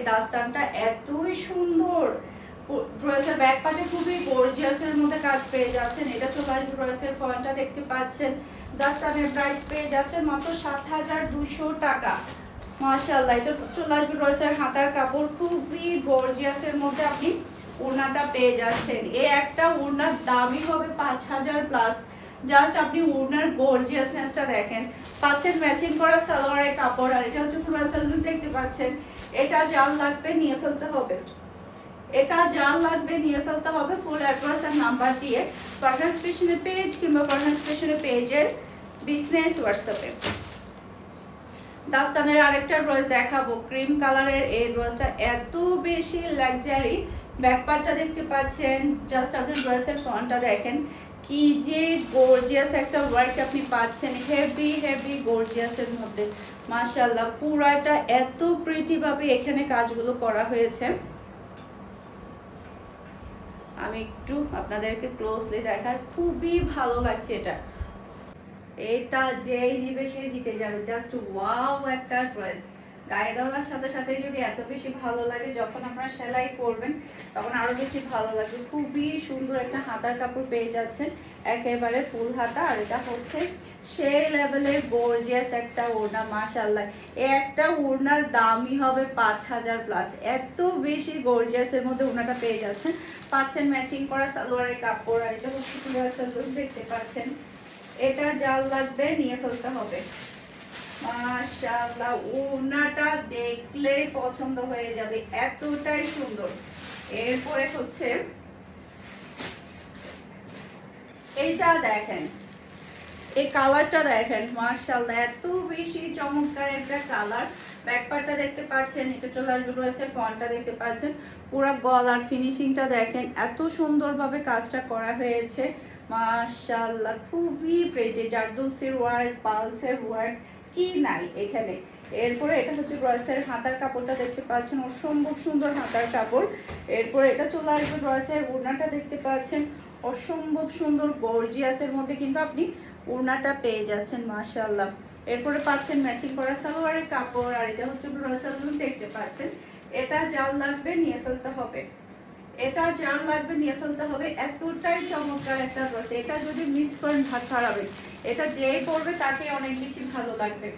দাস্তানটা এতই সুন্দর। ড্রেসের ব্যাক পার্টে খুবই গর্জিয়াসের মধ্যে কাজ পেয়ে যাচ্ছেন। এটা চলে আসবে ড্রেসের ফ্রন্টটা দেখতে পাচ্ছেন। দাস্তানের প্রাইস পেয়ে যাচ্ছেন মাত্র ৭,২০০ টাকা। মাশাআল্লাহ, এটা চলে আসবে ড্রেসের হাতার কাপড়, খুবই গর্জিয়াসের মধ্যে আপনি ওড়নাটা পেয়ে যাচ্ছেন। এই একটা ওড়নার দামই হবে ৫,০০০ প্লাস। জাস্ট আপনি ওড়নার গর্জিয়াসনেসটা দেখেন। পাচ্ছেন ম্যাচিং করা সালোয়ারের কাপড়, আর এটা হচ্ছে পুরো সালোয়ার দেখতে পাচ্ছেন। এটা যার লাগবে নিয়ে ফেলতে হবে, এটা যার লাগবে নিয়ে ফেলতে হবে ফুল অ্যাড্রেস আর নাম্বার দিয়ে পারফেক্ট স্পেশনের পেজ কিংবা পারফেক্ট স্পেশনের পেজের বিজনেস হোয়াটসঅ্যাপে। দাস্তানের আরেকটা ড্রেস দেখাবো, ক্রিম কালারের। এই ড্রেসটা এত বেশি লাক্সারি। ব্যাকপার্টটা দেখতে পাচ্ছেন, জাস্ট আপনি ড্রেসের ফ্রন্টটা দেখেন, কি যে গর্জিয়াস একটা ওয়ার্ক আপনি পাচ্ছেন, হেভি হেভি গর্জিয়াসের মধ্যে। মাশাআল্লাহ, পুরাটা এত প্রিটি ভাবে এখানে কাজগুলো করা হয়েছে। আমি একটু আপনাদেরকে ক্লোজলি দেখাই, খুবই ভালো লাগছে এটা। এটা যেই নিবে সে জিতে যাবে। জাস্ট ওয়াও একটা ড্রেস। গায়ে দেওয়ার সাথে সাথে যদি এত বেশি ভালো লাগে, যখন আপনারা সেলাই করবেন তখন আরো বেশি ভালো লাগবে। খুবই সুন্দর একটা হাতার কাপড় পেয়ে যাচ্ছেন, একেবারে ফুল হাতা। আর এটা হচ্ছে সেই লেভেলের গর্জিয়াস একটা ওড়না। মাশাআল্লাহ, এই একটা ওড়নার দামই হবে ৫,০০০ প্লাস। এত বেশি গর্জিয়াসের মধ্যে ওড়নাটা পেয়ে যাচ্ছেন। পাচ্ছেন ম্যাচিং করা সালোয়ারের কাপড়, আর এটা হচ্ছে পুরো সালোয়ার দেখতে পাচ্ছেন। এটা জাল লাগবে নিয়ে ফেলতে হবে। মাশাআল্লাহ, ওড়নাটা দেখলেই পছন্দ হয়ে যাবে, এতটাই সুন্দর। এরপরে হচ্ছে এইটা দেখেন, এই কালারটা দেখেন। মাশাআল্লাহ, এত বেশি চমৎকার একটা কালার। ব্যাকপার্টটা দেখতে পাচ্ছেন, এটা চলে আসবে ড্রেসের ফ্রন্টটা দেখতে পাচ্ছেন। পুরো গলার ফিনিশিংটা দেখেন, এত সুন্দরভাবে কাজটা করা হয়েছে। মাশাআল্লাহ, খুবই প্রিটি। জারদৌসির ওয়ার্ক, পালসের ওয়ার্ক, কি নাই এখানে। এরপরে এটা হচ্ছে ড্রেসের হাতার কাপড়টা দেখতে পাচ্ছেন, অসম্ভব সুন্দর হাতার কাপড়। এরপরে এটা চলে আসবে ড্রেসের ওড়নাটা দেখতে পাচ্ছেন, অসম্ভব সুন্দর গর্জিয়াসের মধ্যে কিন্তু আপনি ওড়নাটা পেয়ে যাচ্ছেন। মাশাআল্লাহ, এরপরে পাচ্ছেন ম্যাচিং করা সালোয়ারের কাপড়, আর এটা হচ্ছে পুরো সালোয়ার দেখতে পাচ্ছেন। এটা যার লাগবে নিয়ে ফেলতে হবে, এটা যার লাগবে নিয়ে ফেলতে হবে। এতটাই চমৎকার একটা ড্রেস, এটা যদি মিস করেন ভাত হারাবেন। এটা যেই পরবে তাকে অনেক বেশি ভালো লাগবে।